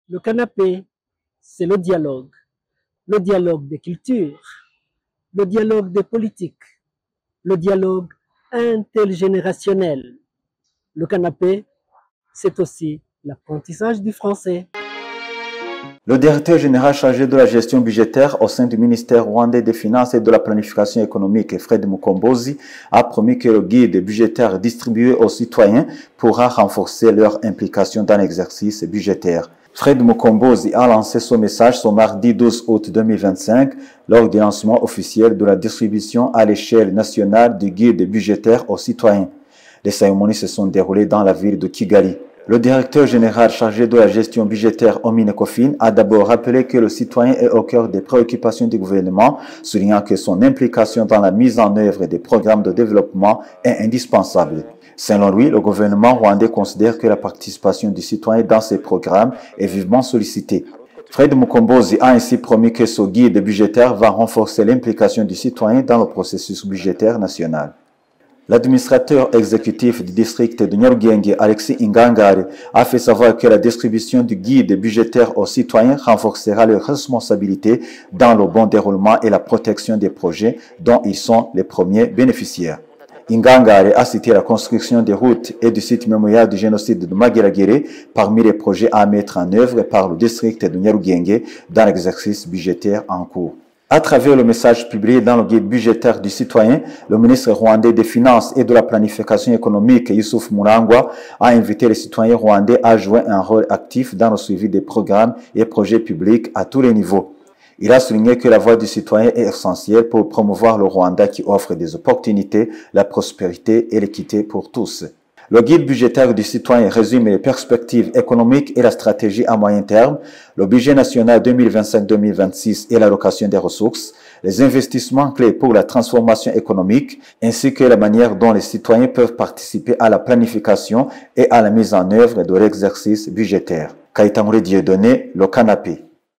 Le canapé, c'est le dialogue des cultures, le dialogue des politiques, le dialogue intergénérationnel. Le canapé, c'est aussi l'apprentissage du français. Le directeur général chargé de la gestion budgétaire au sein du ministère rwandais des Finances et de la Planification économique, Fred Mukombozi, a promis que le guide budgétaire distribué aux citoyens pourra renforcer leur implication dans l'exercice budgétaire. Fred Mukombozi a lancé ce message ce mardi 12 août 2025 lors du lancement officiel de la distribution à l'échelle nationale du guide budgétaire aux citoyens. Les cérémonies se sont déroulées dans la ville de Kigali. Le directeur général chargé de la gestion budgétaire au Minecofin a d'abord rappelé que le citoyen est au cœur des préoccupations du gouvernement, soulignant que son implication dans la mise en œuvre des programmes de développement est indispensable. Selon lui, le gouvernement rwandais considère que la participation du citoyen dans ces programmes est vivement sollicitée. Fred Mukombozi a ainsi promis que ce guide budgétaire va renforcer l'implication du citoyen dans le processus budgétaire national. L'administrateur exécutif du district de Nyarugenge, Alexis Ingangare, a fait savoir que la distribution du guide budgétaire aux citoyens renforcera leurs responsabilités dans le bon déroulement et la protection des projets dont ils sont les premiers bénéficiaires. Ingangare a cité la construction des routes et du site mémorial du génocide de Mageragere parmi les projets à mettre en œuvre par le district de Nyarugenge dans l'exercice budgétaire en cours. À travers le message publié dans le guide budgétaire du citoyen, le ministre rwandais des Finances et de la Planification économique, Youssouf Murangwa, a invité les citoyens rwandais à jouer un rôle actif dans le suivi des programmes et projets publics à tous les niveaux. Il a souligné que la voix du citoyen est essentielle pour promouvoir le Rwanda qui offre des opportunités, la prospérité et l'équité pour tous. Le guide budgétaire du citoyen résume les perspectives économiques et la stratégie à moyen terme, le budget national 2025-2026 et l'allocation des ressources, les investissements clés pour la transformation économique, ainsi que la manière dont les citoyens peuvent participer à la planification et à la mise en œuvre de l'exercice budgétaire. Kaïtamoury Dieudonné, le canapé.